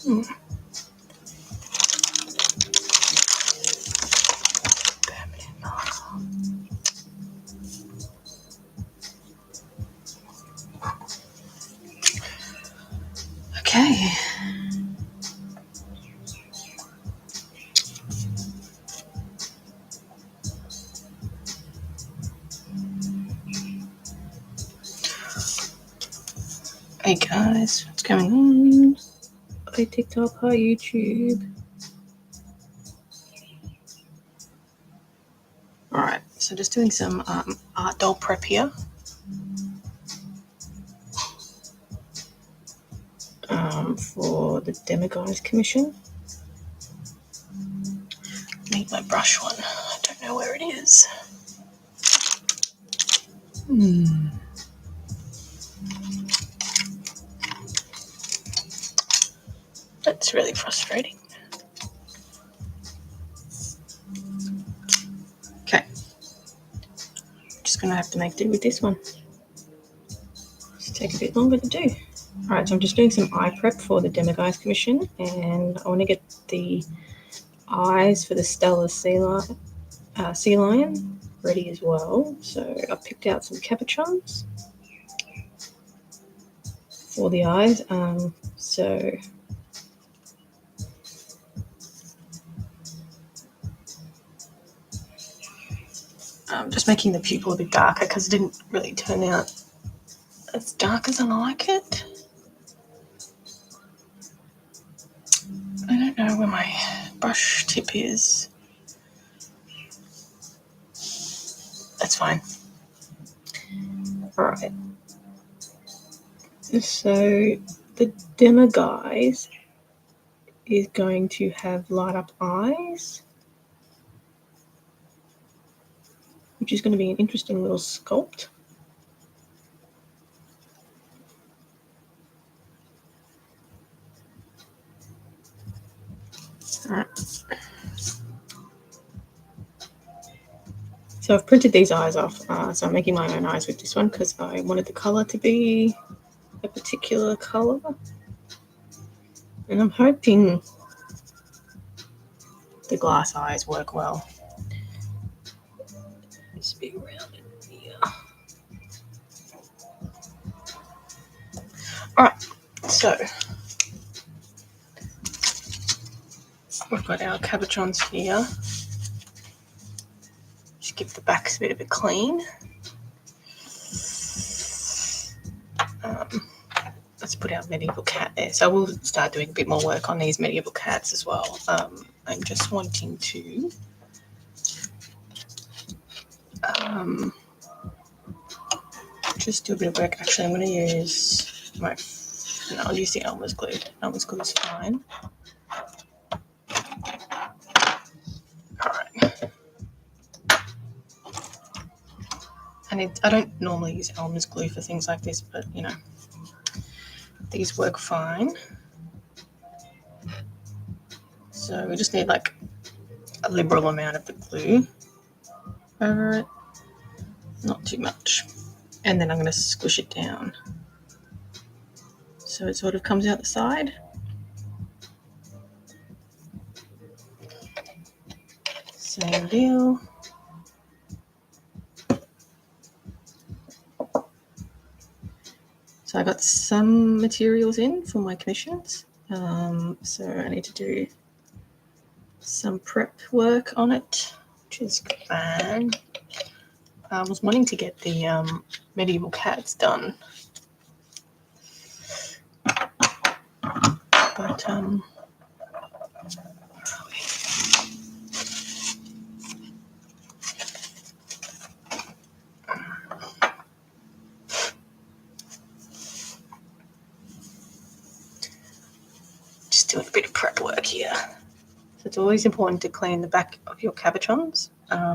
Permanent marker. Okay. Hey guys, what's going on? Hi TikTok, hi YouTube. Alright, so just doing some art doll prep here. For the Demiguise commission. Need my brush one. I don't know where it is. That's really frustrating. Okay. Just gonna have to make do with this one. Just take a bit longer to do. Alright, so I'm just doing some eye prep for the Demiguise commission, and I want to get the eyes for the Stella sea lion ready as well. So I picked out some capuchons for the eyes. So I'm just making the pupil a bit darker because it didn't really turn out as dark as I like it. I don't know where my brush tip is. That's fine. Alright. So the Demiguise is going to have light up eyes, which is going to be an interesting little sculpt. Alright. So I've printed these eyes off, so I'm making my own eyes with this one because I wanted the colour to be a particular colour. And I'm hoping the glass eyes work well. Let's be around in here. Alright, so we've got our cabochons here. Just give the backs a bit of a clean. Let's put our medieval cat there. So we'll start doing a bit more work on these medieval cats as well. I'm just wanting to just do a bit of work. Actually, I'm going to use I'll use the Elmer's glue. Elmer's glue is fine. Alright. And I don't normally use Elmer's glue for things like this, but you know, these work fine. So we just need like a liberal amount of the glue over it, not too much. And then I'm going to squish it down so it sort of comes out the side. Same deal. So I got some materials in for my commissions. So I need to do some prep work on it, which is fine. I was wanting to get the medieval cats done, but where are we? Just doing a bit of prep work here. So it's always important to clean the back of your cabochons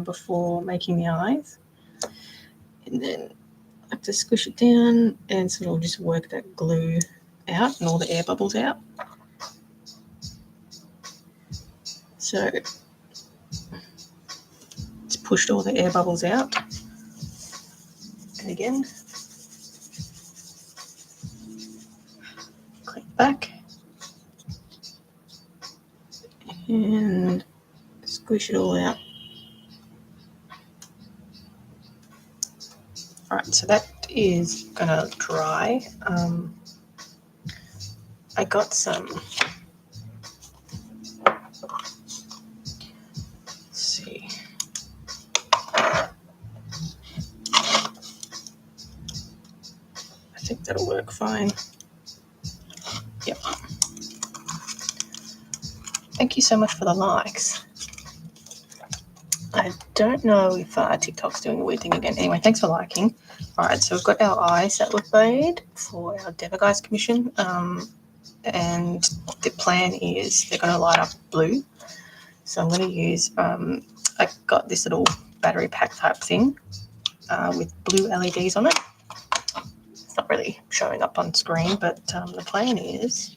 before making the eyes. And then I have to squish it down and sort of just work that glue out and all the air bubbles out. So it's pushed all the air bubbles out. And again, clean back. and squish it all out. All right, so that is gonna dry. I got some, let's see. I think that'll work fine. Yep. Thank you so much for the likes. I don't know if TikTok's doing a weird thing again. Anyway, thanks for liking. All right, so we've got our eyes that we've made for our Demoguise commission. And the plan is they're going to light up blue. So I'm going to use, I got this little battery pack type thing with blue LEDs on it. It's not really showing up on screen, but the plan is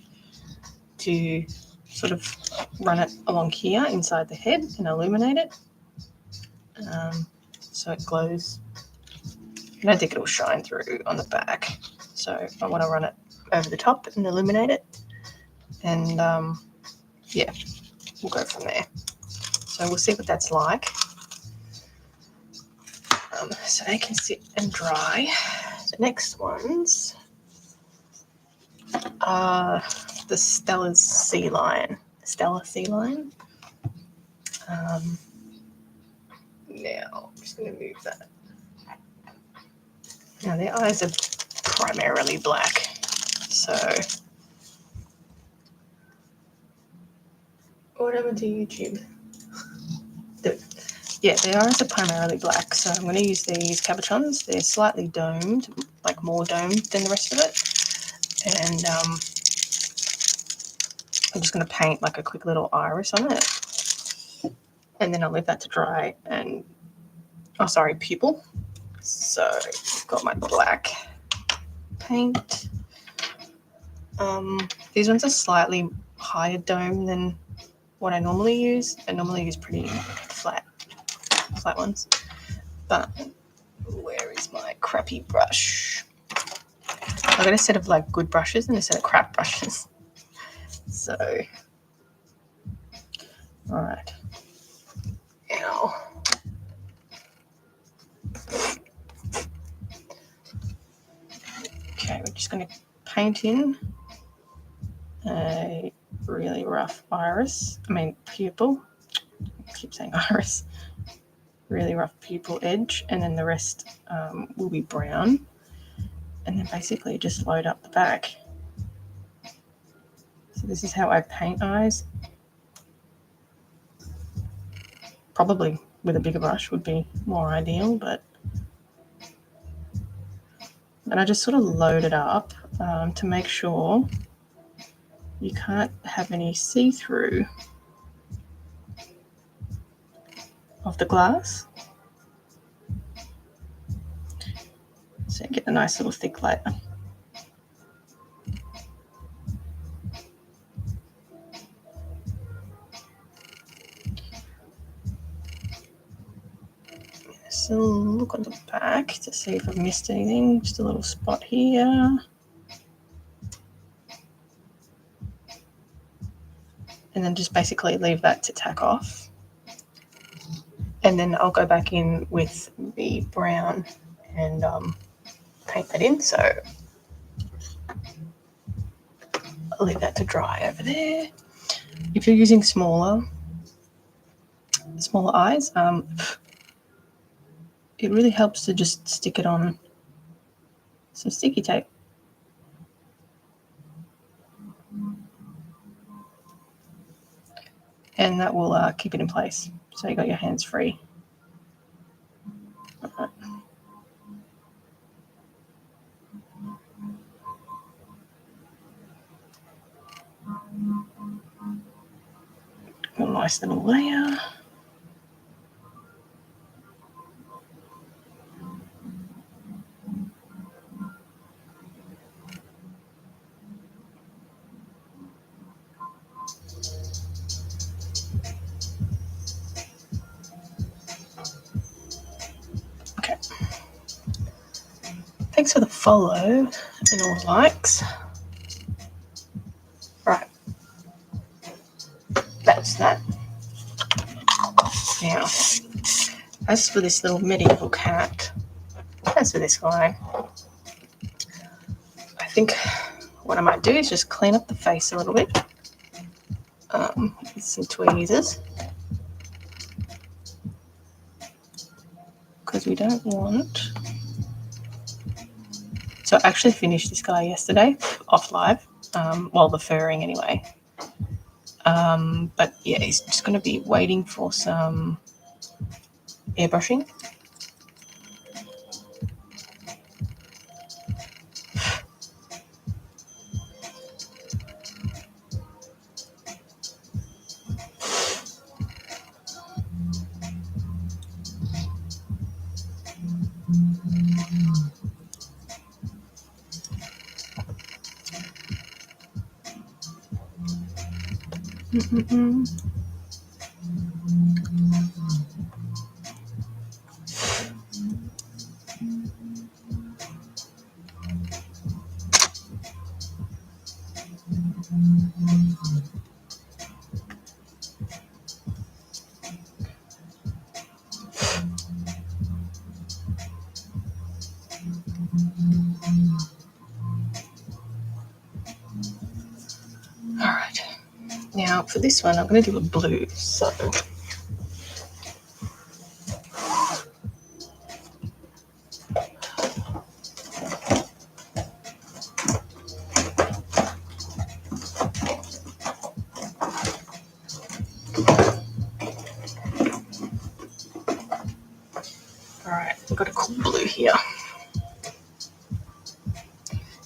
to sort of run it along here inside the head and illuminate it. So it glows. I don't think it will shine through on the back. So I want to run it over the top and illuminate it. And yeah, we'll go from there. So we'll see what that's like. So they can sit and dry. The next ones are the Stella sea lion. Now I'm just going to move that. Now their eyes are primarily black, so what happened to YouTube? Yeah, their eyes are primarily black, so I'm going to use these cabochons. They're slightly domed, like more domed than the rest of it, and I'm just going to paint like a quick little iris on it, and then I'll leave that to dry. And pupil. So I've got my black paint. These ones are slightly higher dome than what I normally use. I normally use pretty flat ones. But where is my crappy brush? I got a set of like good brushes and a set of crap brushes. So, all right. Now, okay, we're just going to paint in a really rough pupil. I keep saying iris. Really rough pupil edge, and then the rest will be brown. And then basically just load up the back. So this is how I paint eyes. Probably with a bigger brush would be more ideal, but and I just sort of load it up to make sure you can't have any see-through of the glass. So you get a nice little thick layer. So look on the back to see if I've missed anything. Just a little spot here. And then just basically leave that to tack off. And then I'll go back in with the brown and paint that in. So I'll leave that to dry over there. If you're using smaller eyes, it really helps to just stick it on some sticky tape. And that will keep it in place. So you got your hands free. All right. A nice little layer. Okay. Thanks for the follow and all the likes. Right. that's that. Now, as for this little medieval cat, as for this guy, I think what I might do is just clean up the face a little bit with some tweezers, because we don't want... So I actually finished this guy yesterday off live, well, the furring anyway. But yeah, he's just going to be waiting for some airbrushing. Alright, now for this one I'm going to do a blue, so alright, I've got a cool blue here.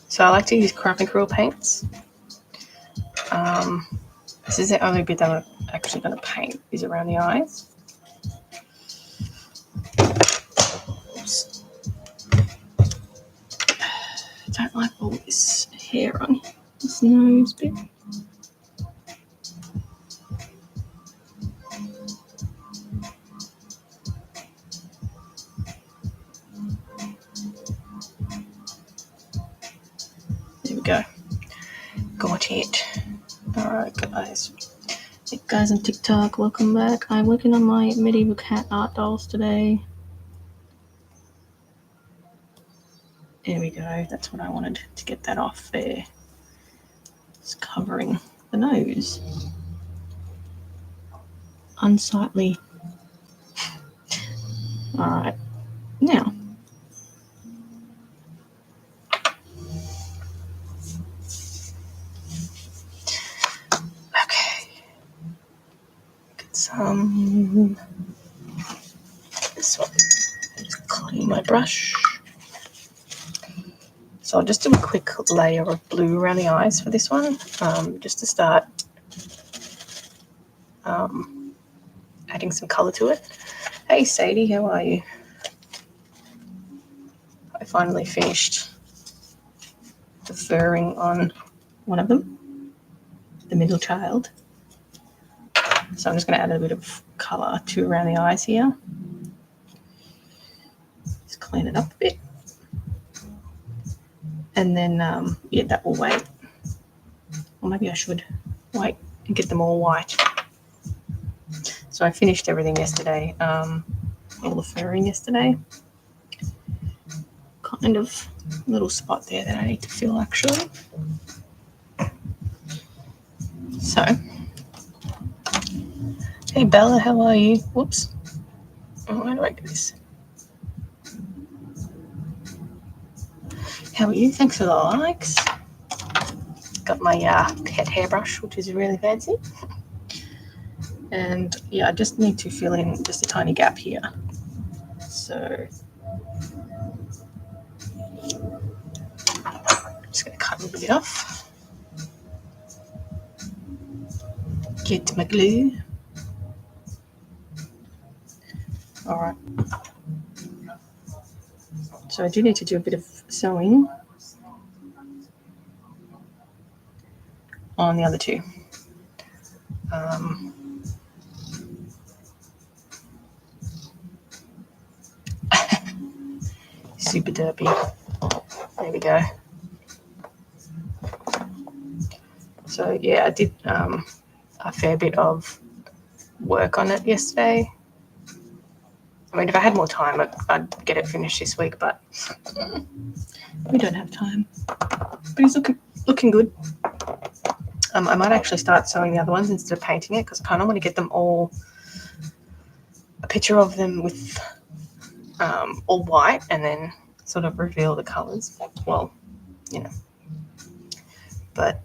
So I like to use craft and cruel paints. This is the only bit that I'm actually going to paint, is around the eyes. Oops. I don't like all this hair on this nose bit. There we go. Got it. Alright guys. Hey guys on TikTok, welcome back. I'm working on my medieval cat art dolls today. There we go. That's what I wanted, to get that off there. It's covering the nose. Unsightly. Alright. Now. This one. Just clean my brush. So I'll just do a quick layer of blue around the eyes for this one, just to start adding some colour to it. Hey Sadie, how are you? I finally finished the furring on one of them, the middle child. So I'm just going to add a bit of colour to around the eyes here. Just clean it up a bit. And then, yeah, that will wait. Or maybe I should wait and get them all white. So I finished everything yesterday, all the furring yesterday. Kind of a little spot there that I need to fill actually. So, hey Bella, how are you? Whoops. Oh, how do I do this? How are you? Thanks for the likes. Got my pet hairbrush, which is really fancy. And yeah, I just need to fill in just a tiny gap here. So I'm just going to cut a little bit off. Get my glue. All right. So I do need to do a bit of sewing on the other two. Super derpy. There we go. So yeah, I did a fair bit of work on it yesterday. I mean, if I had more time, I'd get it finished this week, but we don't have time. But he's looking good. I might actually start sewing the other ones instead of painting it, because I kind of want to get them all, a picture of them with all white, and then sort of reveal the colours. Well, you know. But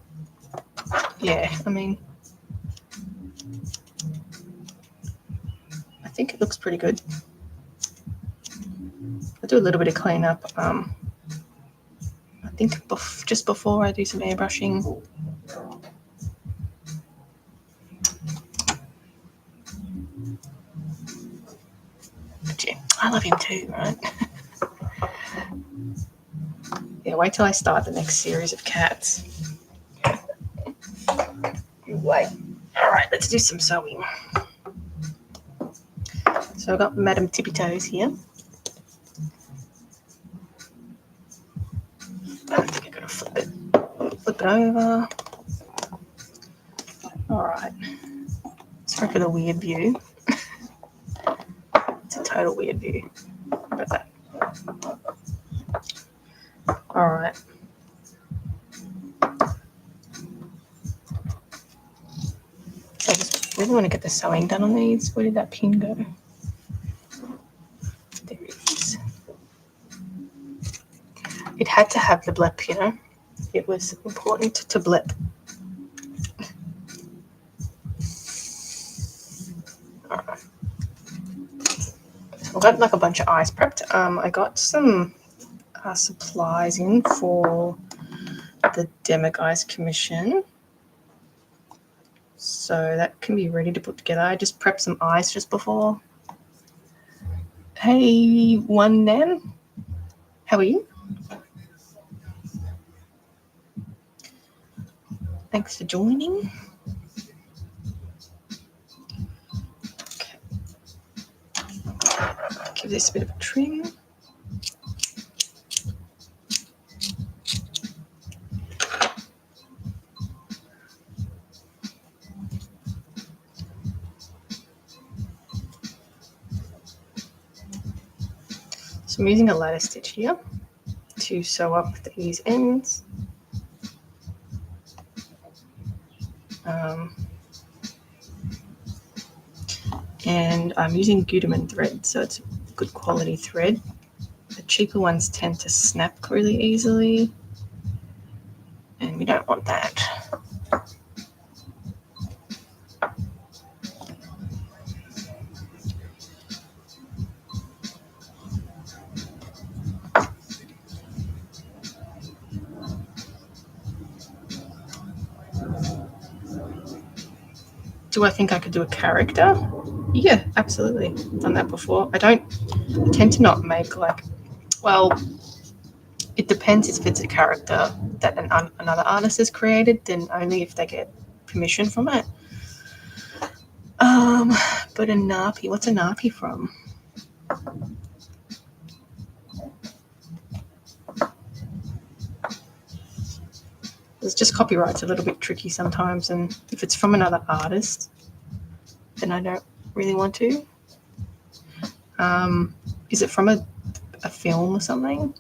yeah, I mean, I think it looks pretty good. I'll do a little bit of cleanup. I think just before I do some airbrushing. But yeah, I love him too, right? Yeah, wait till I start the next series of cats. You wait. All right, let's do some sewing. So I've got Madame Tippy Toes here. I think I'm going to flip it over. All right. Sorry for the weird view. It's a total weird view. How about that? All right. I just really want to get the sewing done on these. Where did that pin go? There it is. It had to have the blip, you know. It was important to blip. All right. So I've got like a bunch of eyes prepped. I got some supplies in for the Demiguise commission. So that can be ready to put together. I just prepped some eyes just before. Hey, One Nan. How are you? Thanks for joining. Okay. Give this a bit of a trim. So I'm using a ladder stitch here to sew up these ends. And I'm using Gutermann thread, so it's good quality thread. The cheaper ones tend to snap really easily, and we don't want that. Do I think I could do a character? Yeah, absolutely. I've done that before. I tend to not make well, it depends if it's a character that another artist has created, then only if they get permission from it. But a Napi, what's a Napi from? It's just copyright's a little bit tricky sometimes, and if it's from another artist, then I don't really want to. Is it from a film or something?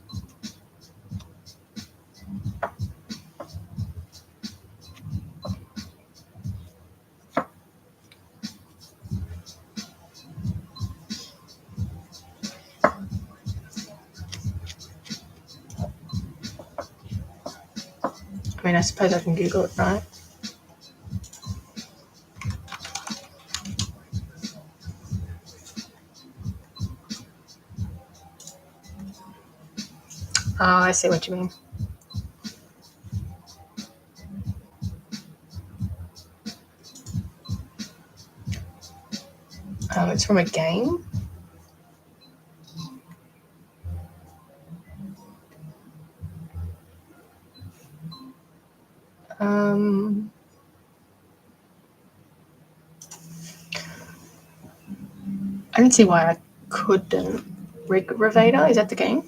I mean, I suppose I can Google it, right? Oh, I see what you mean. It's from a game. I don't see why I couldn't. Rig Revader, is that the game?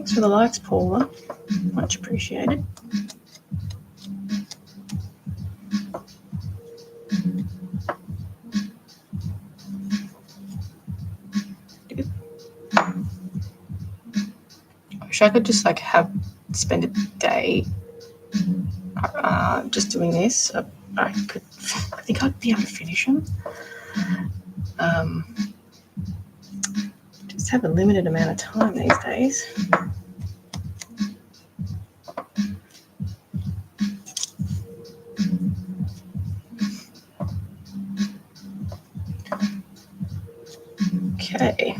Thanks for the likes, Paula. Much appreciated. I wish I could just like spend a day just doing this. I think I'd be able to finish them. Just have a limited amount of time these days. Okay.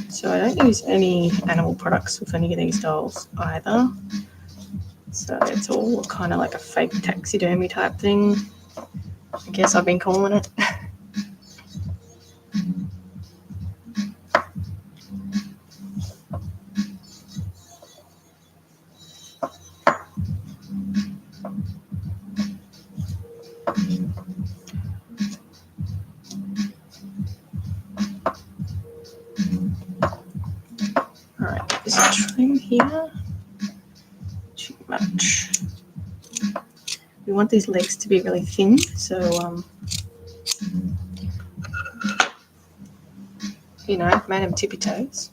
So I don't use any animal products with any of these dolls either. So it's all kind of like a fake taxidermy type thing. I guess I've been calling it. Alright, this trim here. Too much. We want these legs to be really thin, so you know, Madam Tippy Toes.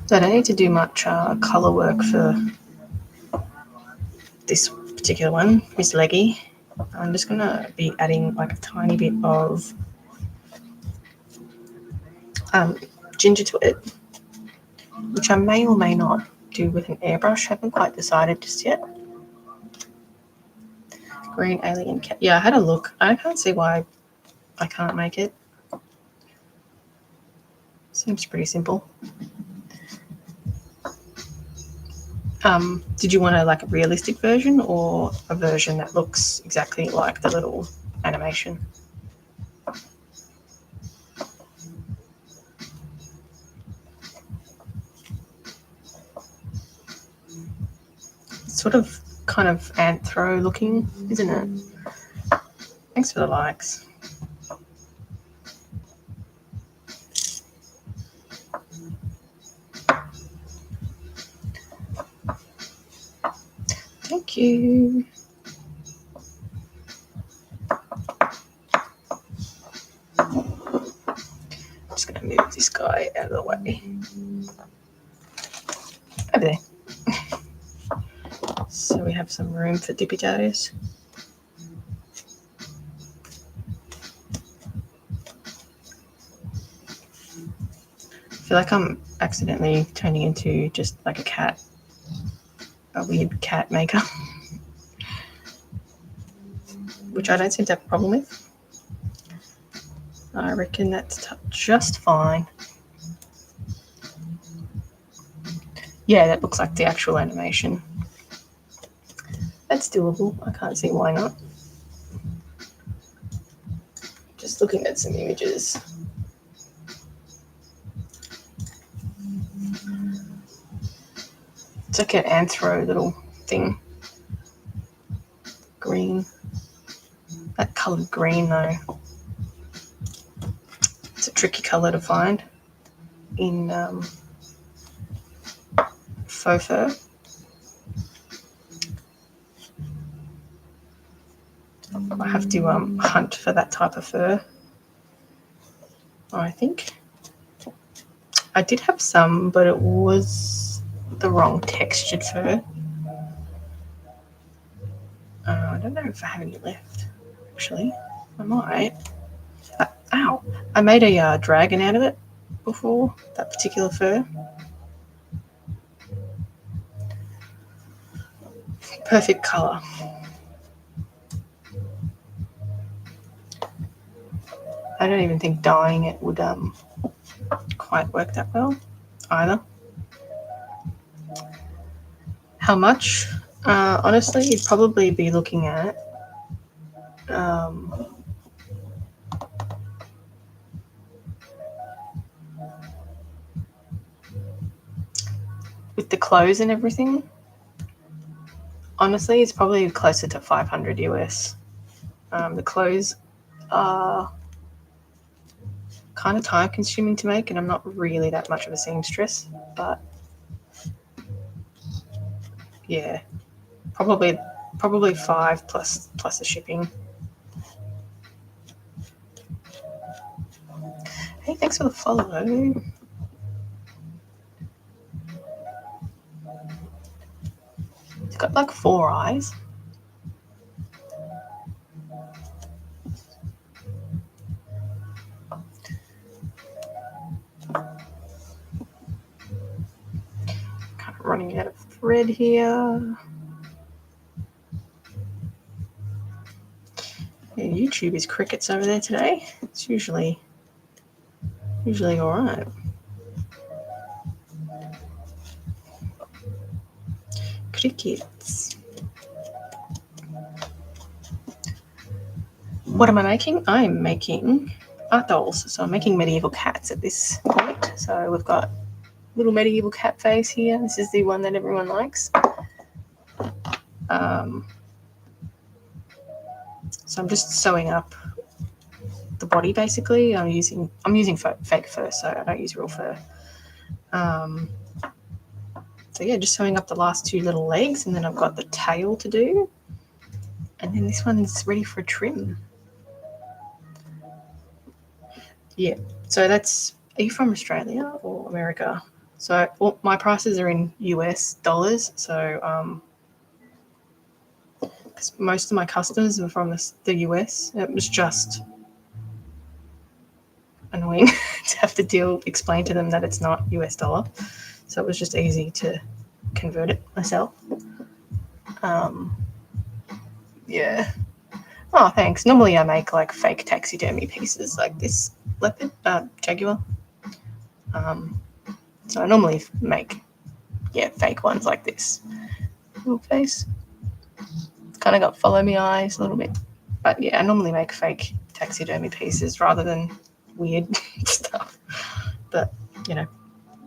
So I don't need to do much colour work for this particular one, Miss Leggy. I'm just going to be adding like a tiny bit of ginger to it, which I may or may not do with an airbrush. Haven't quite decided just yet. Green alien cat. Yeah, I had a look. I can't see why I can't make it. Seems pretty simple. Did you want a realistic version or a version that looks exactly like the little animation? Sort of kind of anthro looking, isn't it? Thanks for the likes. Thank you. I'm just going to move this guy out of the way. Over there. So we have some room for dippy toes. I feel like I'm accidentally turning into just like a weird cat maker, which I don't seem to have a problem with. I reckon that's just fine. Yeah, that looks like the actual animation. That's doable. I can't see why not. Just looking at some images. It's like an anthro little thing. Green. That coloured green though. It's a tricky colour to find in faux fur. I have to hunt for that type of fur. I think I did have some, but it was the wrong textured fur. I don't know if I have any left, actually. I might. Ow! I made a dragon out of it before, that particular fur. Perfect colour. I don't even think dyeing it would quite work that well either. How much? Honestly, you'd probably be looking at with the clothes and everything. Honestly, it's probably closer to 500 US. The clothes are kind of time consuming to make, and I'm not really that much of a seamstress, but yeah, probably 5 plus the shipping. Hey, thanks for the follow. It's got like 4 eyes. Kind of running out of thread here. Yeah, YouTube is crickets over there today. It's usually all right. Crickets. What am I making? I'm making art dolls. So I'm making medieval cats at this point. So we've got little medieval cat face here. This is the one that everyone likes. So I'm just sewing up the body basically. I'm using fake fur, so I don't use real fur. So yeah, just sewing up the last 2 little legs, and then I've got the tail to do, and then this one's ready for a trim. Yeah, so that's. Are you from Australia or America? So well, my prices are in US dollars. So because most of my customers are from the US, it was just annoying to have to explain to them that it's not US dollar. So it was just easy to convert it myself. Yeah. Oh, thanks. Normally I make like fake taxidermy pieces like this leopard, jaguar. So I normally make, fake ones like this. Little face. It's kind of got follow me eyes a little bit. But yeah, I normally make fake taxidermy pieces rather than weird stuff. But,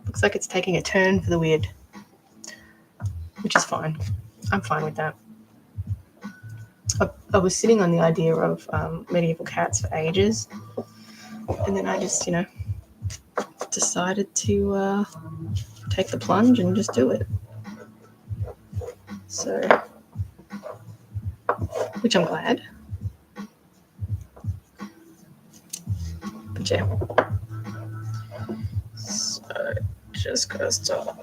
looks like it's taking a turn for the weird, which is fine. I'm fine with that. I was sitting on the idea of medieval cats for ages, and then I just, decided to take the plunge and just do it. So, which I'm glad. But yeah. So, just gotta start.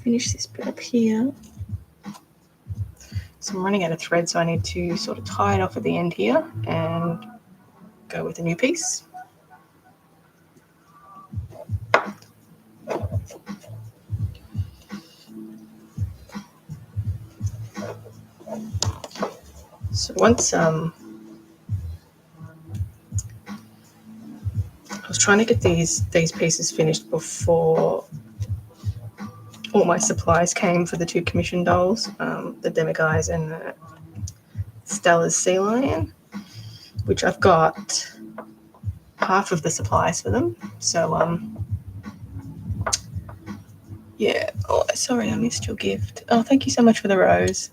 Finish this bit up here. So I'm running out of thread, so I need to sort of tie it off at the end here and go with a new piece. So once I was trying to get these pieces finished before all my supplies came for the 2 commission dolls, the Demiguise and the Stella's Sea Lion, which I've got half of the supplies for them. So yeah. Oh, sorry, I missed your gift. Oh, thank you so much for the rose.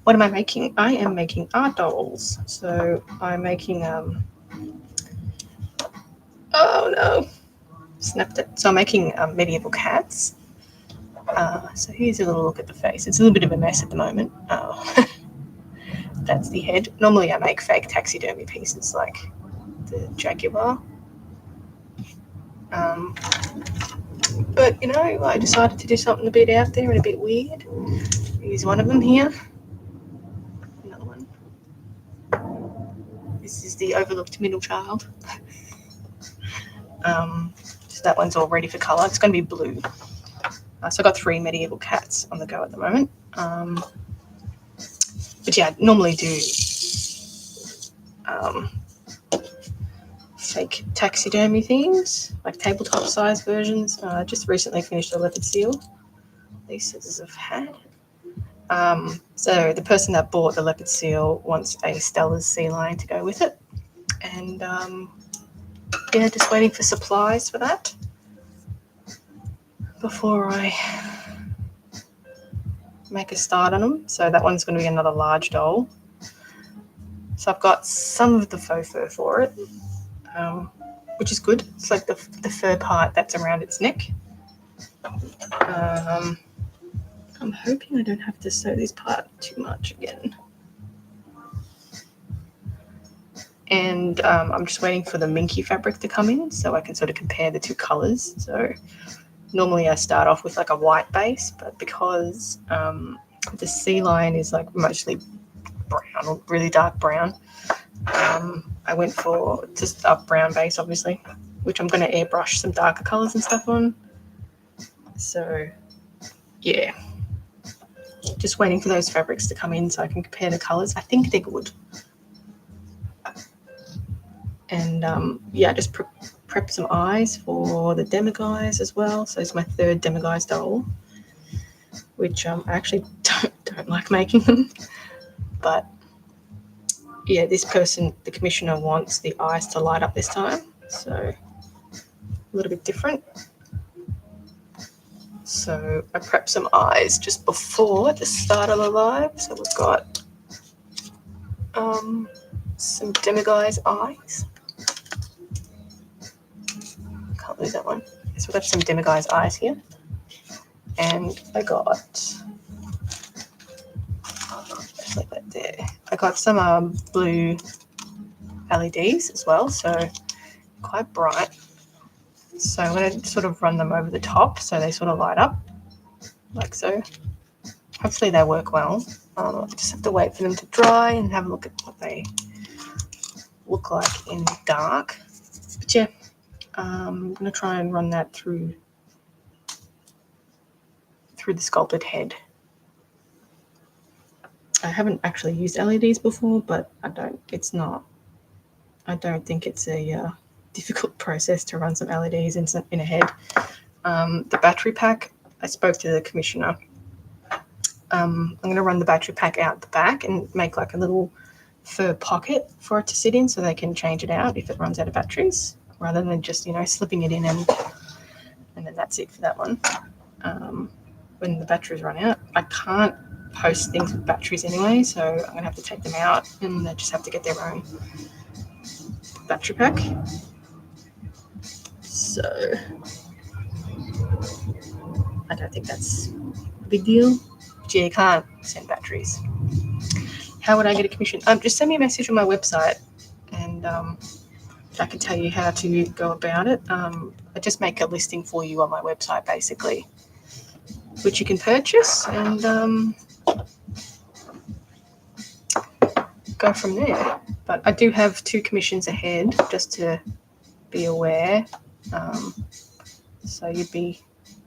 What am I making? I am making art dolls. So I'm making oh no, snapped it. So I'm making medieval cats. So here's a little look at the face. It's a little bit of a mess at the moment. That's the head. Normally I make fake taxidermy pieces like the jaguar. But, I decided to do something a bit out there and a bit weird. Use one of them here. the overlooked middle child. So that one's all ready for colour. It's going to be blue. So I've got 3 medieval cats on the go at the moment. But yeah, I normally do fake taxidermy things, like tabletop size versions. I just recently finished a leopard seal. These scissors have had. So the person that bought the leopard seal wants a Stella's sea lion to go with it. And yeah, just waiting for supplies for that before I make a start on them. So that one's going to be another large doll. So I've got some of the faux fur for it, which is good. It's like the fur part that's around its neck. I'm hoping I don't have to sew this part too much again. And I'm just waiting for the minky fabric to come in so I can sort of compare the 2 colours. So normally I start off with like a white base, but because the sea lion is like mostly brown or really dark brown, I went for just a brown base, obviously, which I'm going to airbrush some darker colours and stuff on. So yeah, just waiting for those fabrics to come in so I can compare the colours. I think they're good. And yeah, just prep some eyes for the demiguise as well. So it's my 3rd demiguise doll, which I actually don't like making them. But yeah, this person, the commissioner, wants the eyes to light up this time. So a little bit different. So I prepped some eyes just before the start of the live. So we've got some demiguise eyes. Can't lose that one. So we've got some demiguise eyes here. And I got, just like that there. I got some blue LEDs as well, so quite bright. So I'm going to sort of run them over the top so they sort of light up, like so. Hopefully they work well. I just have to wait for them to dry and have a look at what they look like in the dark. But yeah, I'm going to try and run that through the sculpted head. I haven't actually used LEDs before, but I don't think it's a difficult process to run some LEDs in a head. The battery pack, I spoke to the commissioner. I'm going to run the battery pack out the back and make like a little fur pocket for it to sit in so they can change it out if it runs out of batteries, rather than just, slipping it in and then that's it for that one. When the batteries run out, I can't post things with batteries anyway, so I'm going to have to take them out and they just have to get their own battery pack. So I don't think that's a big deal. But yeah, you can't send batteries. How would I get a commission? Just send me a message on my website and I can tell you how to go about it. I just make a listing for you on my website basically, which you can purchase and go from there. But I do have 2 commissions ahead, just to be aware. So you'd be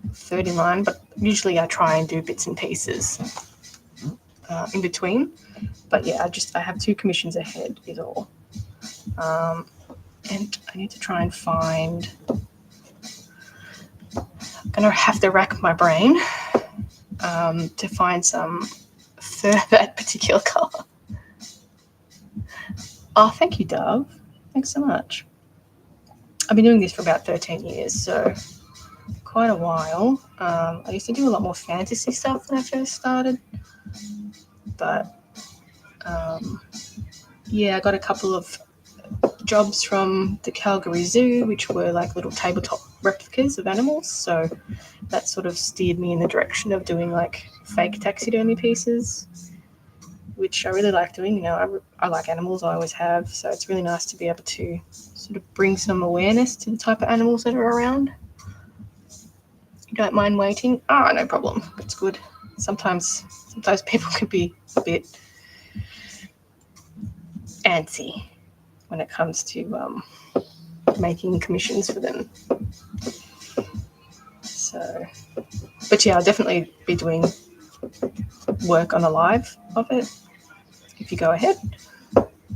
3rd in line, but usually I try and do bits and pieces in between. But yeah, I have 2 commissions ahead is all. And I need to try and find, I'm going to have to rack my brain to find some fur that particular colour. Oh, thank you, Dove. Thanks so much. I've been doing this for about 13 years, so quite a while. I used to do a lot more fantasy stuff when I first started. But, yeah, I got a couple of jobs from the Calgary Zoo, which were like little tabletop replicas of animals. So that sort of steered me in the direction of doing like fake taxidermy pieces, which I really like doing. I like animals, I always have. So it's really nice to be able to sort of bring some awareness to the type of animals that are around. You don't mind waiting? No problem. It's good. Sometimes people can be a bit antsy when it comes to making commissions for them. So, but yeah, I'll definitely be doing work on a live of it if you go ahead,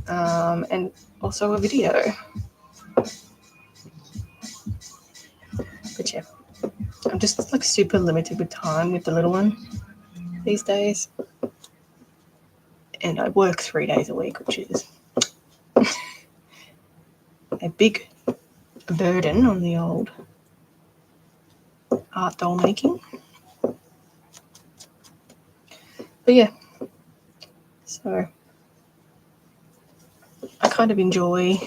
and also a video. But yeah, I'm just like super limited with time with the little one these days, and I work 3 days a week, which is a big burden on the old art doll making. But yeah, so I kind of enjoy,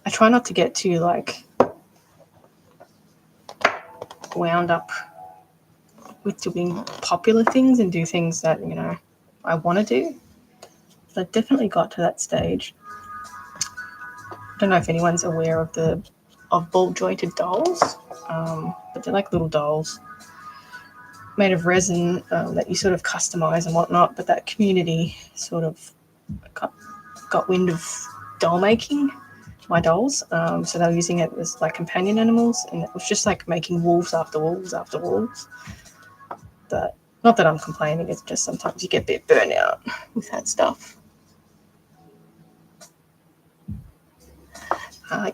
I try not to get too like wound up with doing popular things and do things that, you know, I want to do. But I definitely got to that stage. I don't know if anyone's aware of ball jointed dolls, but they're like little dolls made of resin that you sort of customize and whatnot. But that community sort of got wind of doll making, my dolls, so they were using it as like companion animals, and it was just like making wolves after wolves after wolves. But not that I'm complaining, it's just sometimes you get a bit burnt out with that stuff.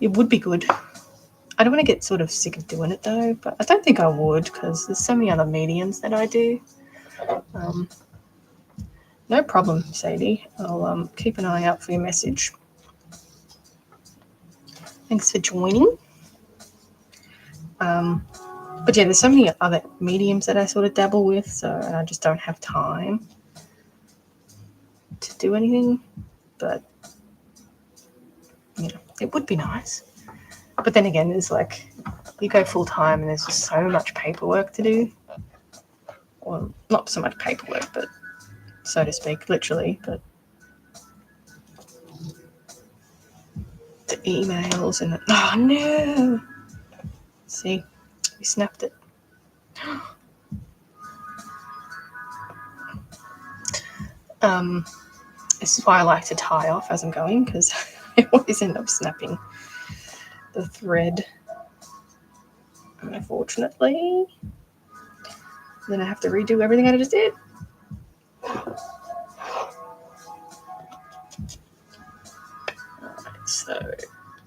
It would be good. I don't want to get sort of sick of doing it though, but I don't think I would because there's so many other mediums that I do. No problem, Sadie. I'll keep an eye out for your message. Thanks for joining. But yeah, there's so many other mediums that I sort of dabble with, and I just don't have time to do anything. But you know, it would be nice. But then again, there's like, you go full time and there's just so much paperwork to do. Well, not so much paperwork, but so to speak, literally. But the emails and oh no! See, we snapped it. This is why I like to tie off as I'm going, because I always end up snapping the thread, unfortunately. Then I have to redo everything I just did. Alright, so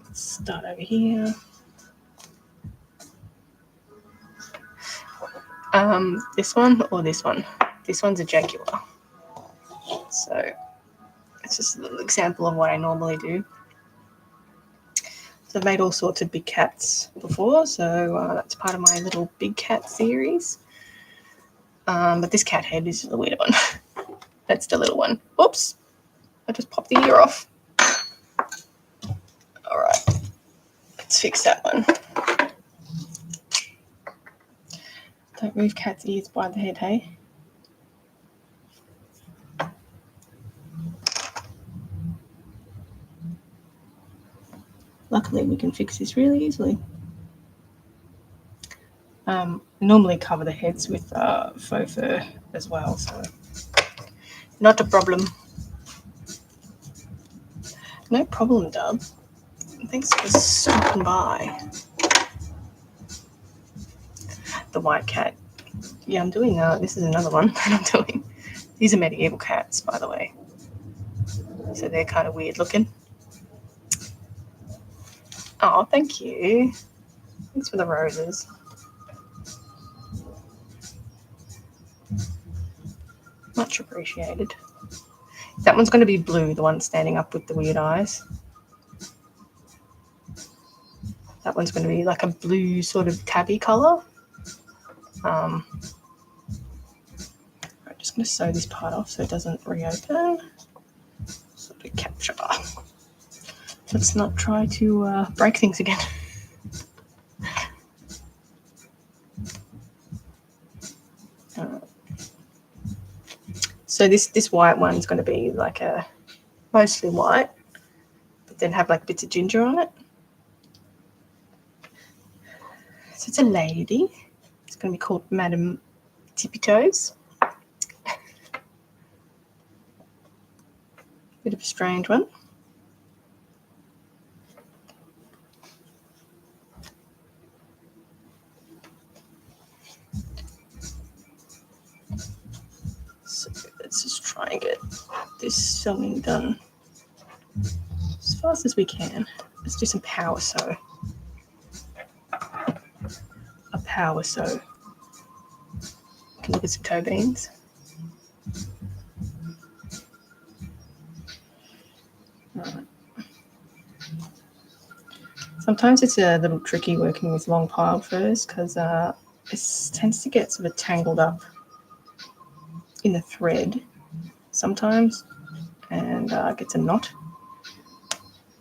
let's start over here. This one or this one? This one's a Jaguar. So it's just a little example of what I normally do. So I've made all sorts of big cats before, so that's part of my little big cat series. But this cat head is the weird one. That's the little one. Oops, I just popped the ear off. All right, let's fix that one. Don't move cat's ears by the head, hey? Luckily, we can fix this really easily. Normally cover the heads with faux fur as well, so not a problem. No problem, Dub. Thanks for stopping by. The white cat. Yeah, I'm doing this is another one that I'm doing. These are medieval cats, by the way. So they're kind of weird looking. Oh, thank you. Thanks for the roses. Much appreciated. That one's going to be blue, the one standing up with the weird eyes. That one's going to be like a blue sort of tabby colour. I'm just going to sew this part off so it doesn't reopen. Sort of capture. Let's not try to break things again. So this white one's going to be like a mostly white, but then have like bits of ginger on it. So it's a lady. It's going to be called Madame Tippy Toes. Bit of a strange one. let's just try and get this sewing done as fast as we can. Let's do some power sew. A power sew. Can look at some toe beans. Right. Sometimes it's a little tricky working with long piled furs because it tends to get sort of tangled up in the thread sometimes and gets a knot.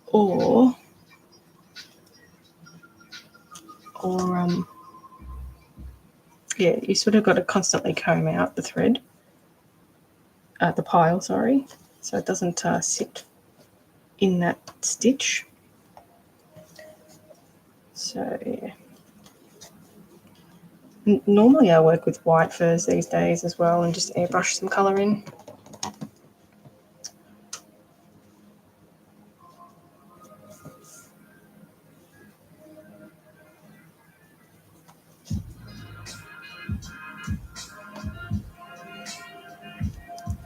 Or yeah, you sort of got to constantly comb out the thread, the pile, sorry, so it doesn't sit in that stitch. So yeah. Normally I work with white furs these days as well and just airbrush some colour in.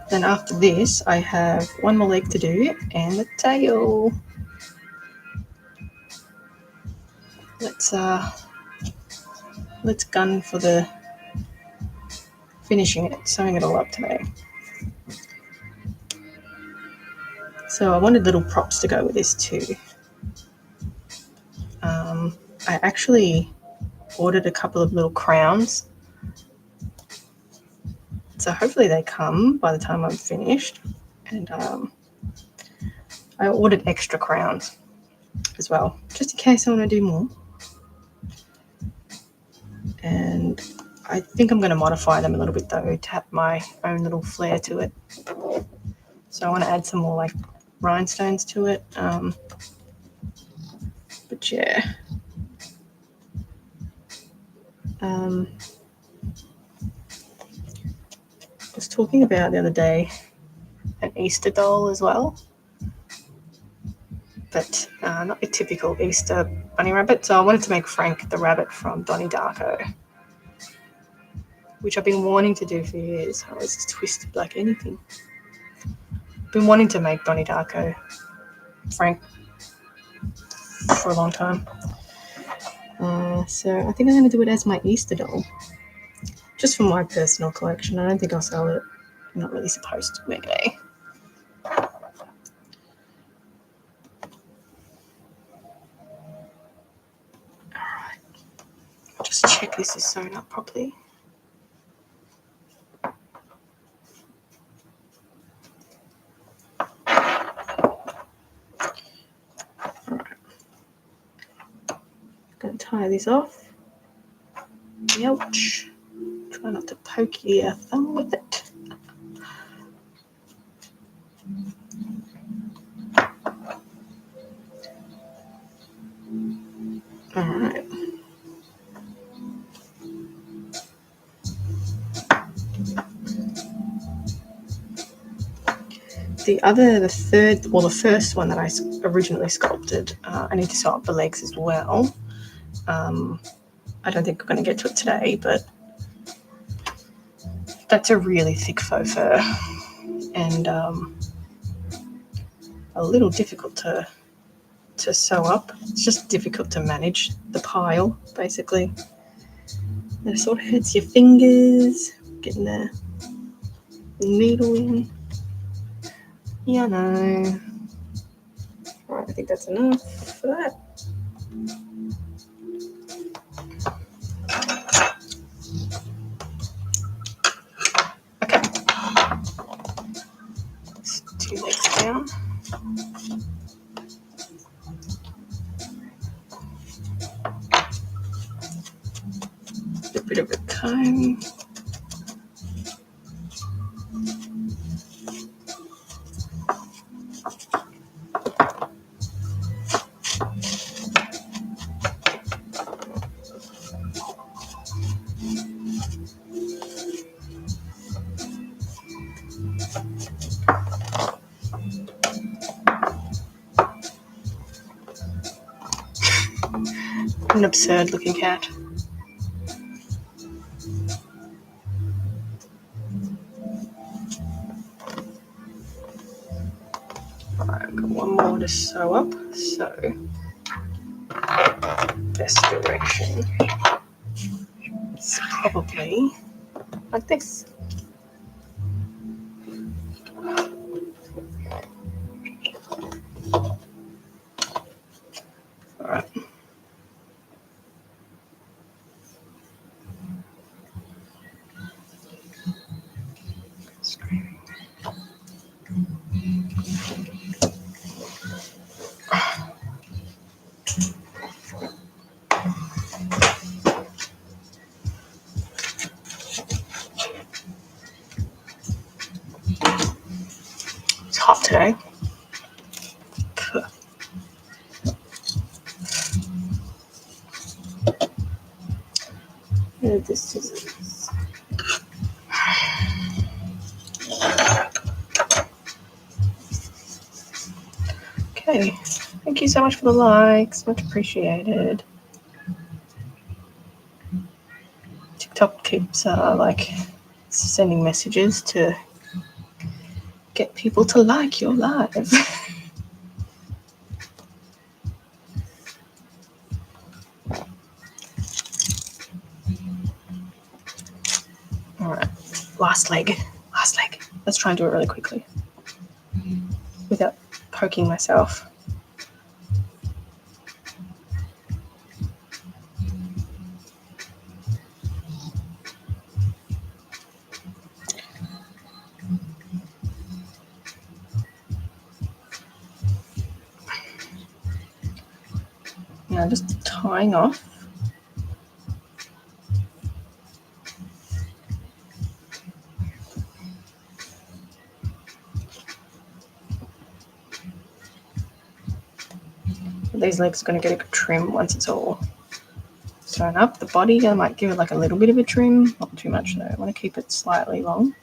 Then after this, I have one more leg to do and the tail. Let's gun for the finishing it, sewing it all up today. So I wanted little props to go with this too. I actually ordered a couple of little crowns. So hopefully they come by the time I'm finished. And I ordered extra crowns as well, just in case I want to do more. And I think I'm going to modify them a little bit though to have my own little flair to it. So I want to add some more like rhinestones to it. But yeah. I was talking about the other day an Easter doll as well, but not a typical Easter bunny rabbit. So I wanted to make Frank the rabbit from Donnie Darko, which I've been wanting to do for years. I was just twisted like anything. Been wanting to make Donnie Darko Frank for a long time. So I think I'm going to do it as my Easter doll, just for my personal collection. I don't think I'll sell it. I'm not really supposed to anyway. Alright. Just check this is sewn up properly. Alright. Going to tie this off. Ouch. Try not to poke your thumb with it. Alright. The first one that I originally sculpted, I need to sew up the legs as well. I don't think we're going to get to it today, but that's a really thick faux fur and a little difficult to sew up. It's just difficult to manage the pile, basically. And it sort of hurts your fingers, getting the needle in. Yeah, I know. All right, I think that's enough for that. Okay. Let's 2 legs down. A bit of a comb. An absurd looking cat. I've got one more to sew up. So, best direction is probably like this. All right. Screaming. It's hot today. This is okay. Thank you so much for the likes. Much appreciated. TikTok keeps like sending messages to get people to like your live. All right, last leg. Let's try and do it really quickly without poking myself. Now just tying off. These legs are going to get a good trim once it's all sewn up. The body, I might give it like a little bit of a trim, not too much though. I want to keep it slightly long,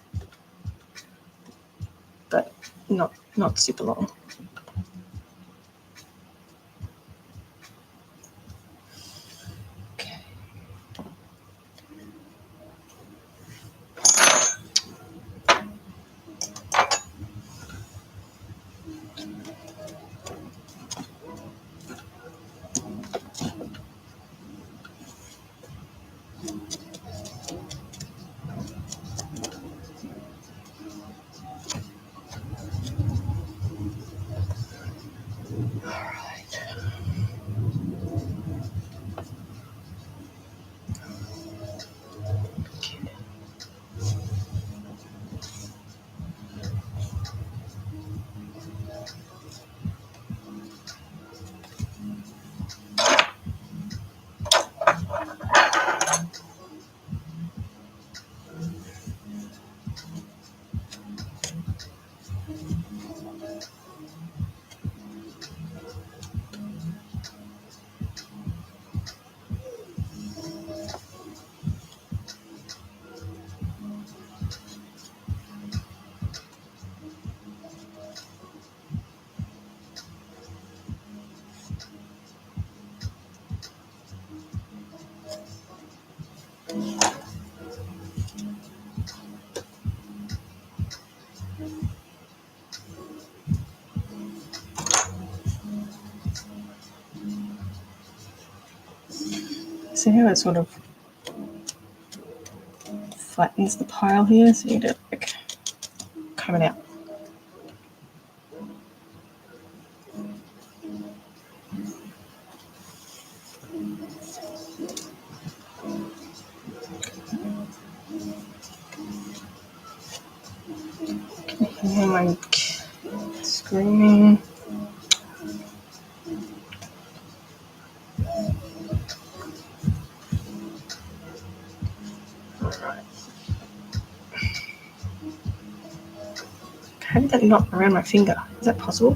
but not super long. Okay. See how it sort of flattens the pile here, so you get it like coming out. And like screaming. How did that knot around my finger? Is that possible?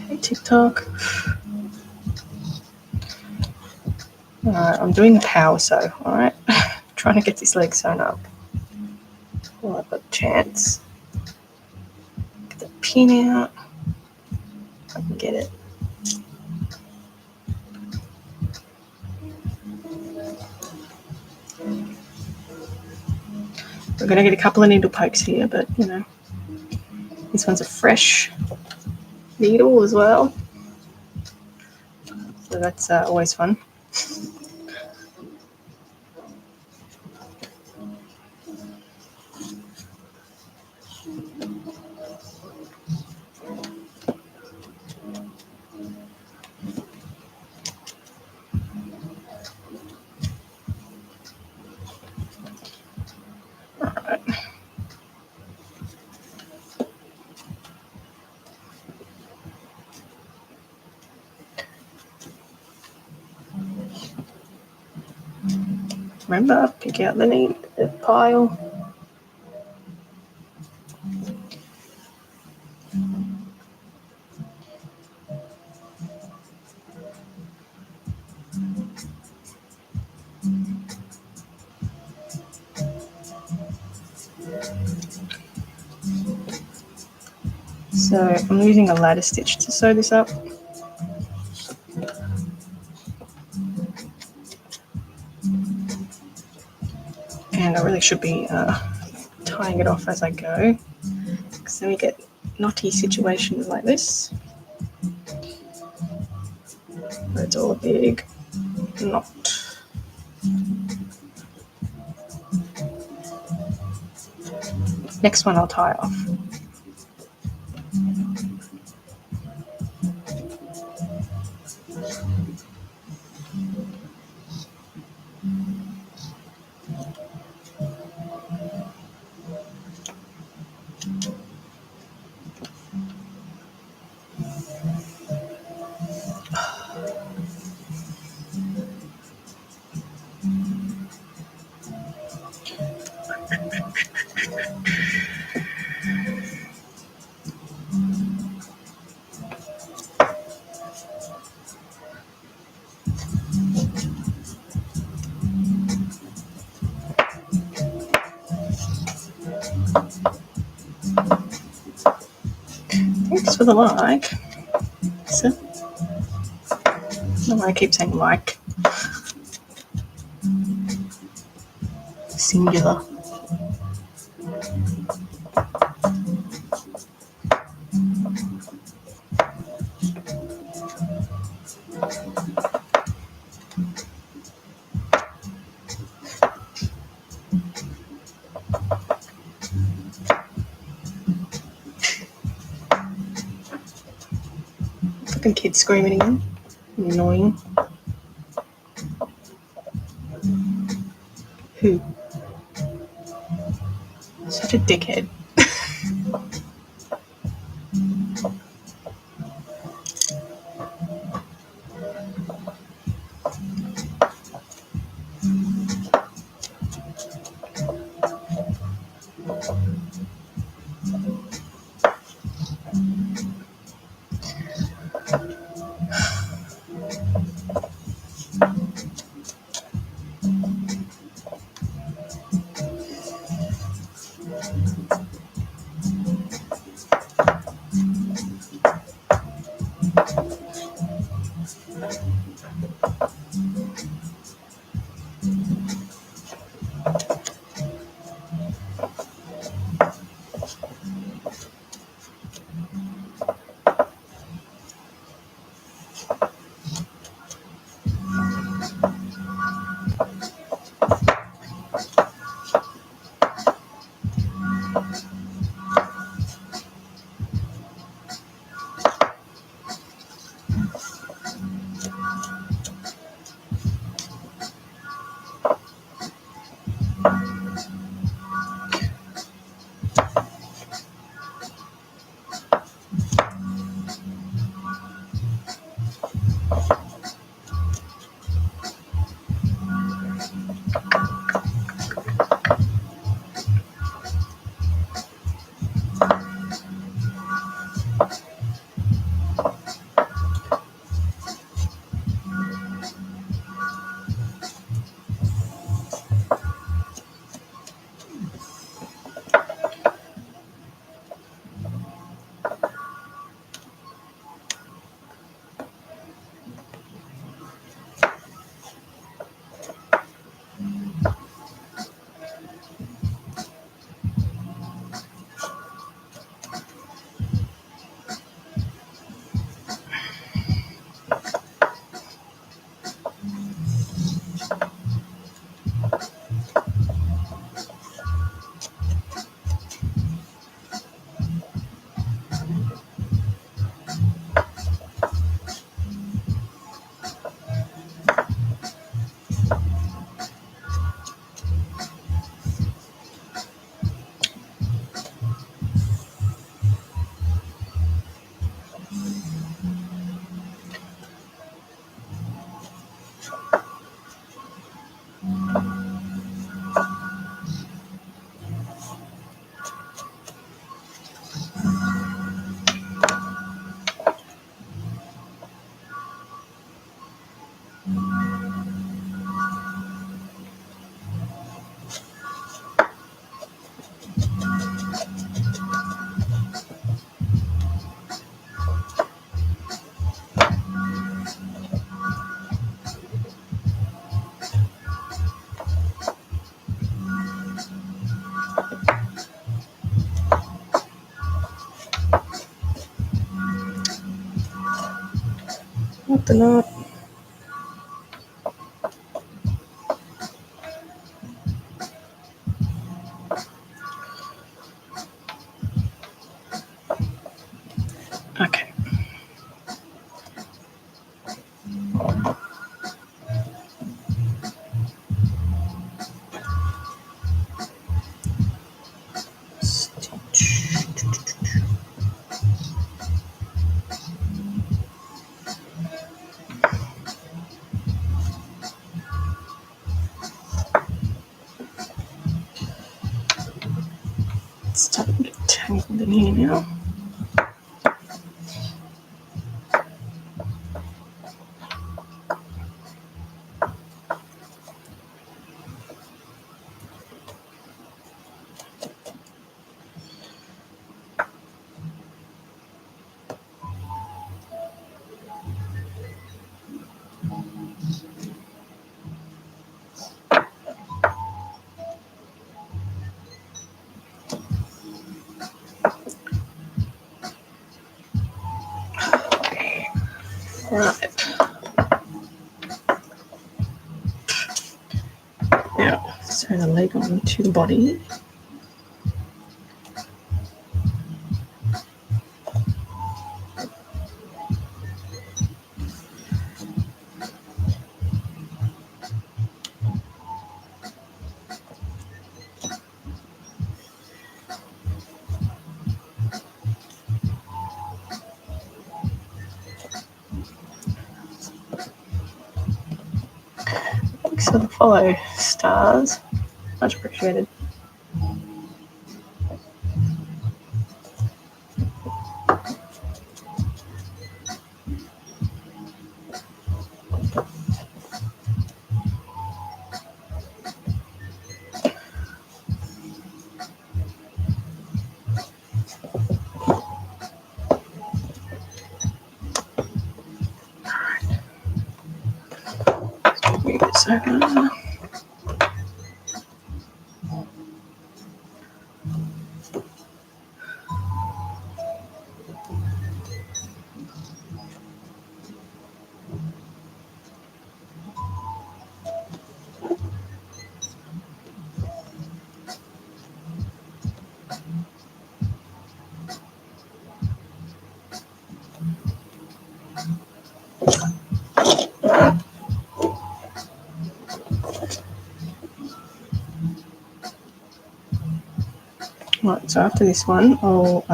Hey, TikTok. Alright, I'm doing the power sew, alright? Trying to get this leg sewn up. Well, I've got a chance. Get the pin out. If I can get it. I'm going to get a couple of needle pokes here, but you know, this one's a fresh needle as well, so that's always fun. Alright. Remember, pick out the pile. So I'm using a ladder stitch to sew this up. And I really should be tying it off as I go, because then we get knotty situations like this, where it's all a big knot. Next one I'll tie off. Thanks for the like. So, no, I keep saying like. Singular. Fucking kids screaming again. Annoying. Who? Such a dickhead. Not the knot. Okay. Stitch. It's starting to get tangled in here now. Right. Now, sew the leg onto the body. Thanks for the follow, stars. Much appreciated. Move this over. Right, so after this one, I'll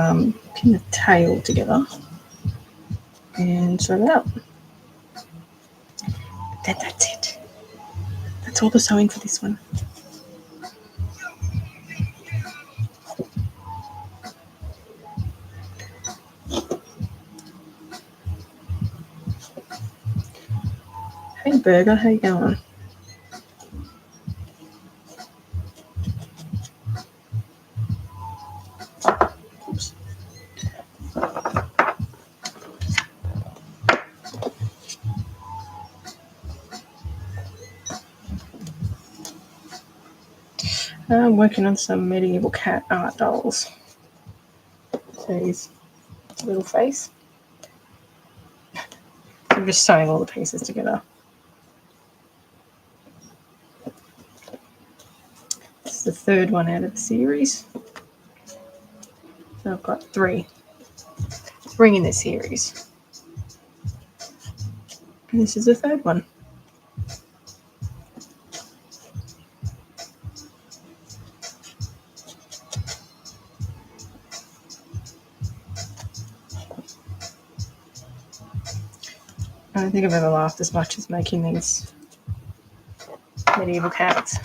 pin the tail together and sew it up. Then that's it. That's all the sewing for this one. Hey Burger, how you going? Oops. I'm working on some medieval cat art dolls. So his little face. I'm just sewing all the pieces together. This is the third one out of the series. So I've got three in this series. And this is the third one. I don't think I've ever laughed as much as making these medieval cats.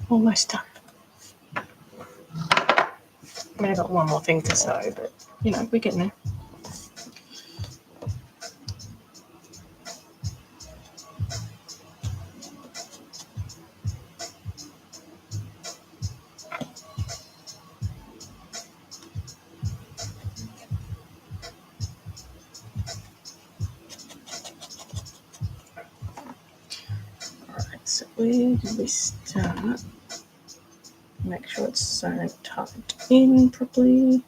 Almost done. I mean, I've got one more thing to sew, but, you know, we're getting there. Alright, so where do we start? Make sure it's sewn tight in properly.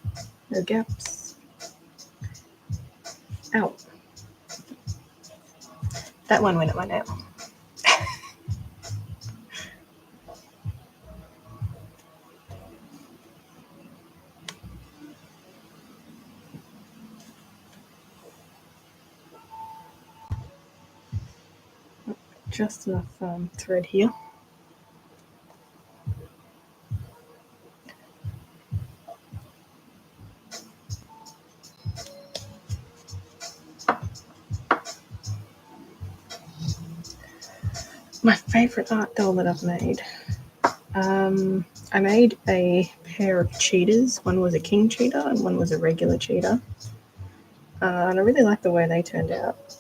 No gaps. Ow. That one went at my nail. Just enough thread here. My favourite art doll that I've made. I made a pair of cheetahs. One was a king cheetah and one was a regular cheetah. And I really like the way they turned out.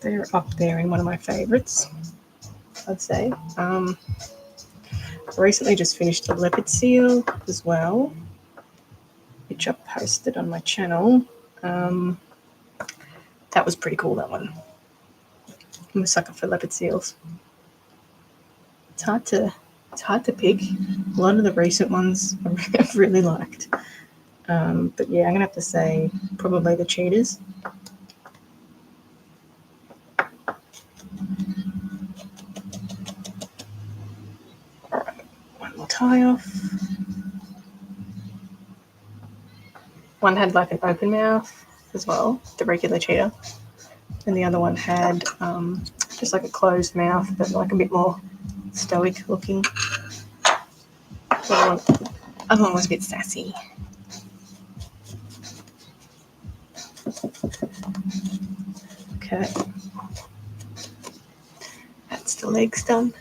They're up there in one of my favourites, I'd say. I recently just finished a leopard seal as well, which I posted on my channel. That was pretty cool, that one. I'm a sucker for leopard seals. It's hard to pick. A lot of the recent ones I've really liked. But yeah, I'm going to have to say probably the cheetahs. Alright, one more tie off. One had like an open mouth as well, the regular cheetah. And the other one had just like a closed mouth, but like a bit more stoic looking. The other one was a bit sassy. Okay. That's the legs done.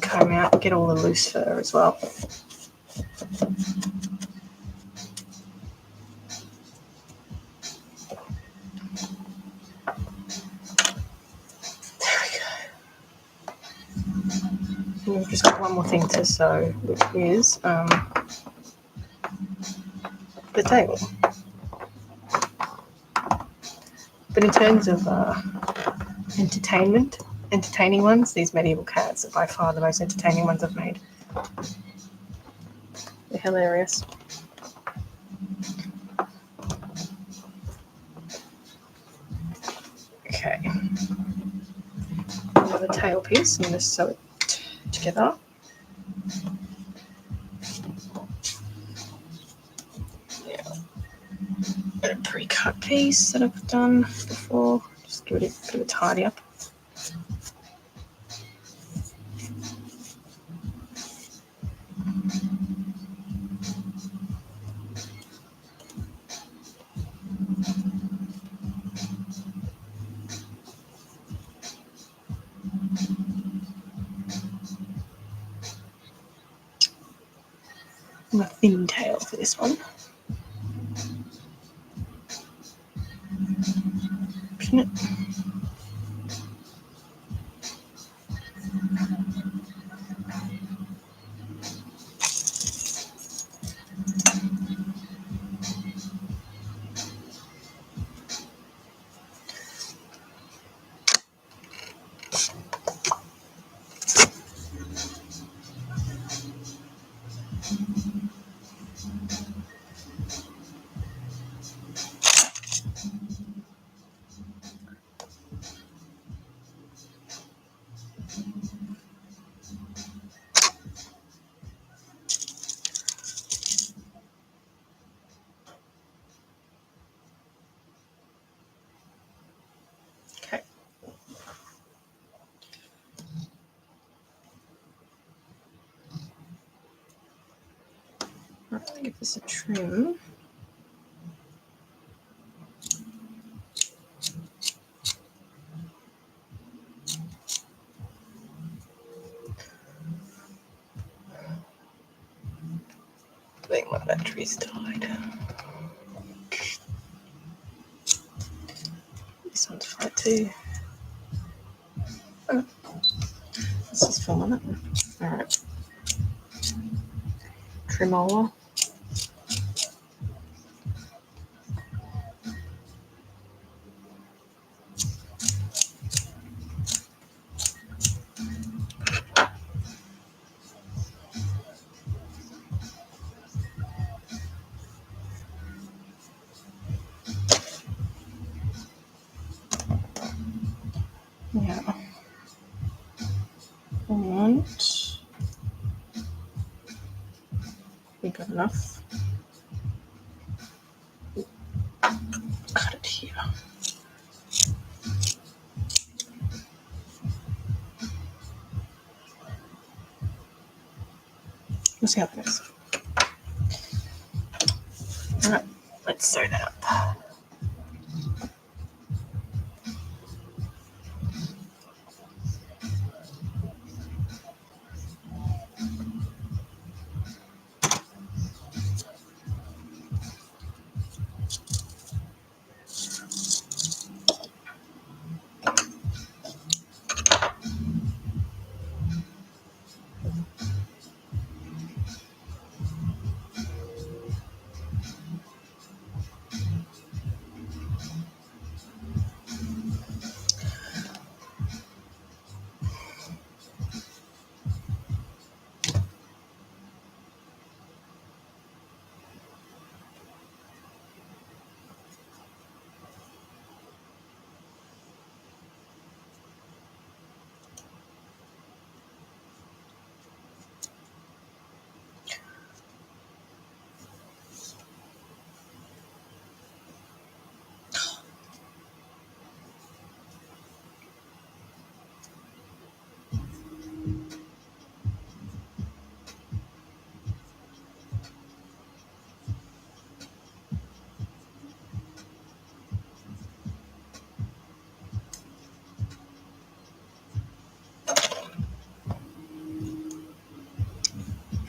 Comb out and get all the loose fur as well. We've just got one more thing to sew, which is the tail. But in terms of entertaining ones, these medieval cats are by far the most entertaining ones I've made. They're hilarious. Okay. Another tail piece. I'm going to sew it together. A pre-cut piece that I've done before. Just give it a bit of a tidy up. And a thin tail for this one. Pin it. Okay. Right, give this a trim. think my battery's died. This one's fine too. Oh, let's just film on that one. Alright. Tremola. Yeah. And we got enough. Cut it here. We'll see how it goes. Alright, let's sew that up.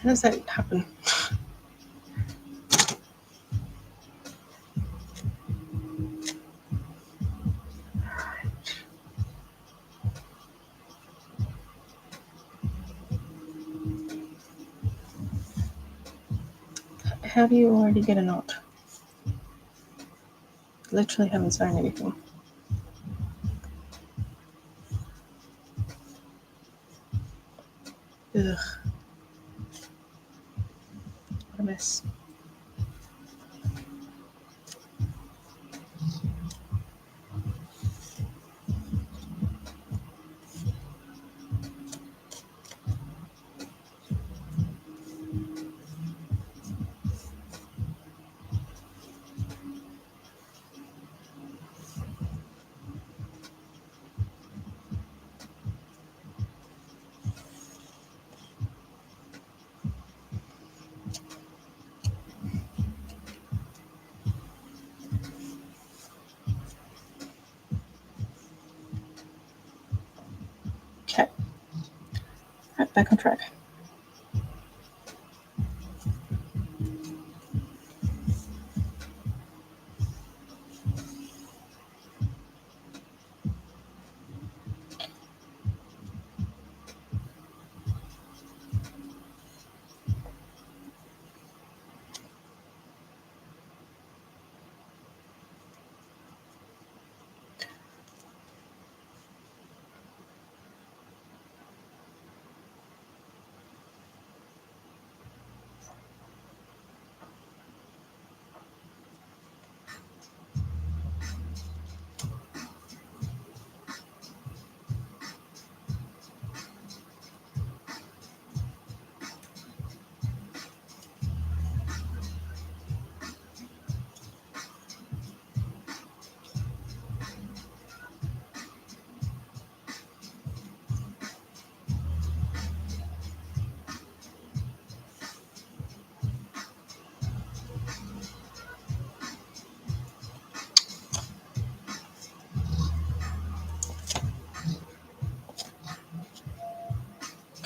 How does that happen? How do you already get a knot? Literally haven't sewn anything. Ugh. What a mess. Okay. Right, back on track.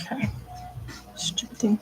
Okay. Stupid thing.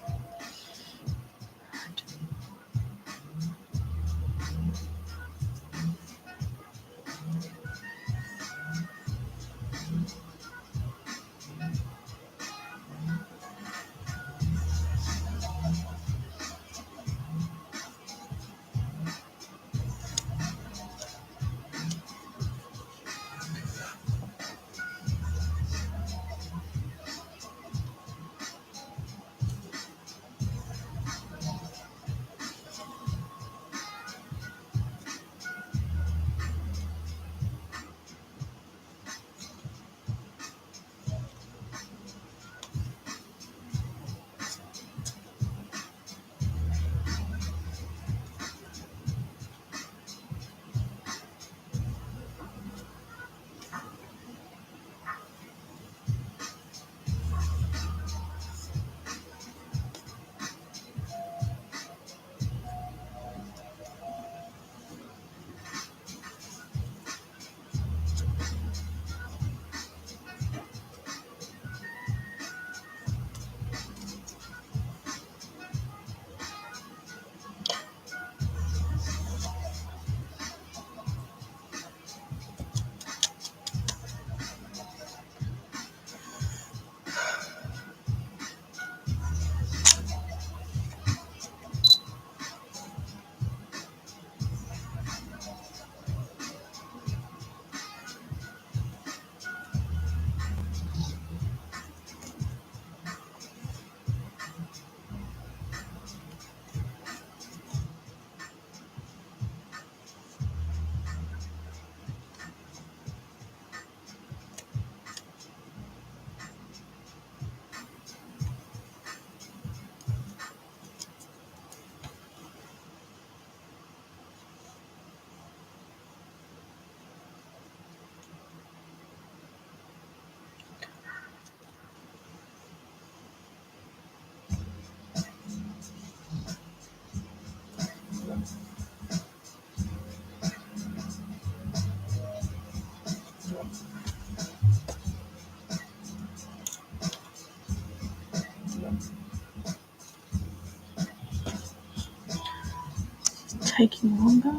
taking longer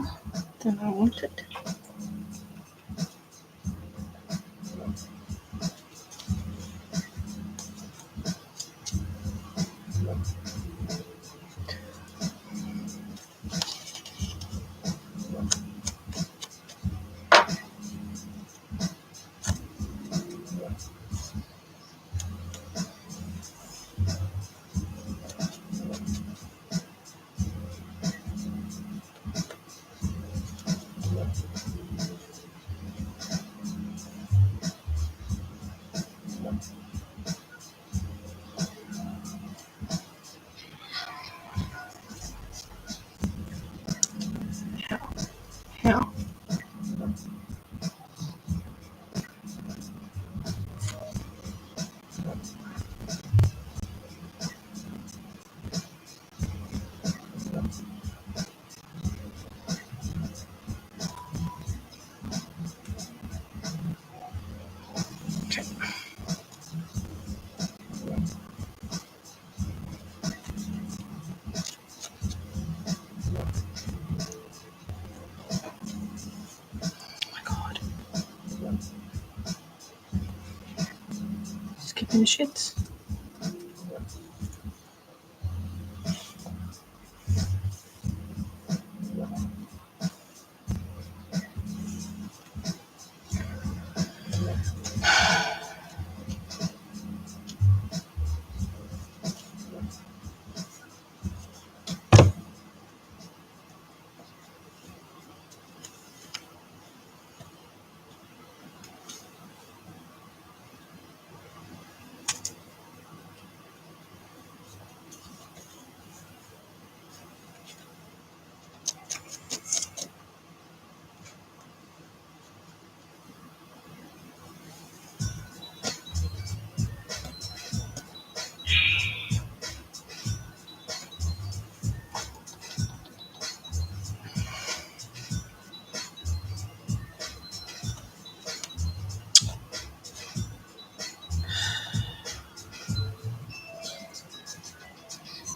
than I wanted. How? Okay. Oh my god. Just giving the shits.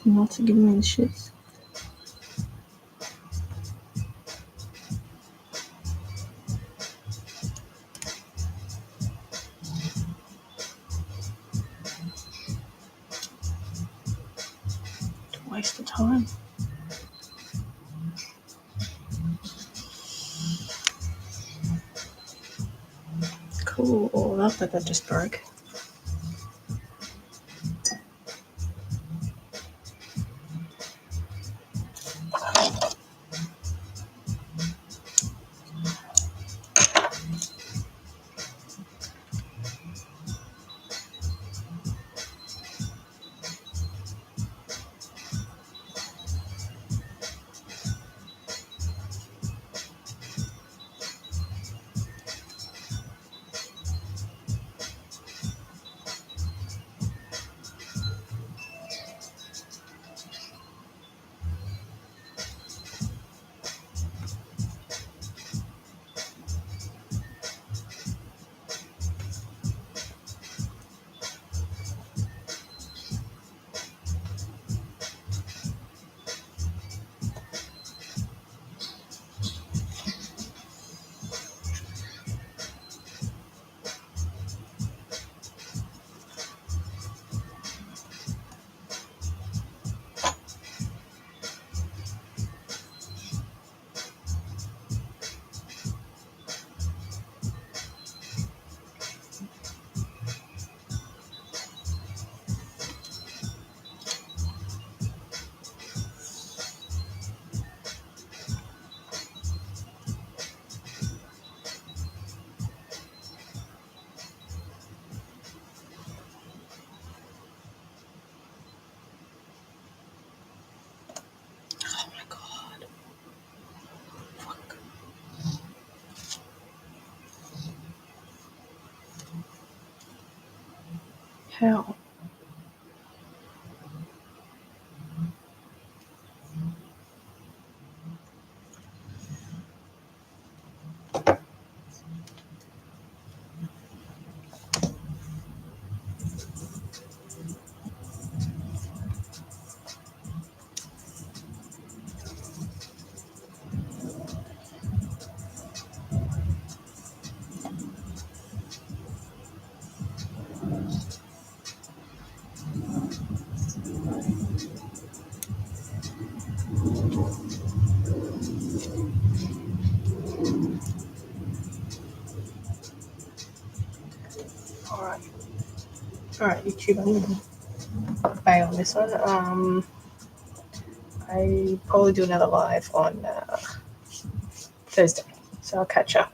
Not giving me the shits. Waste of time. Cool. Oh, I love that just broke. Oh my god. Fuck. How? Alright, YouTube, I'm gonna bail on this one. I probably do another live on Thursday, so I'll catch up.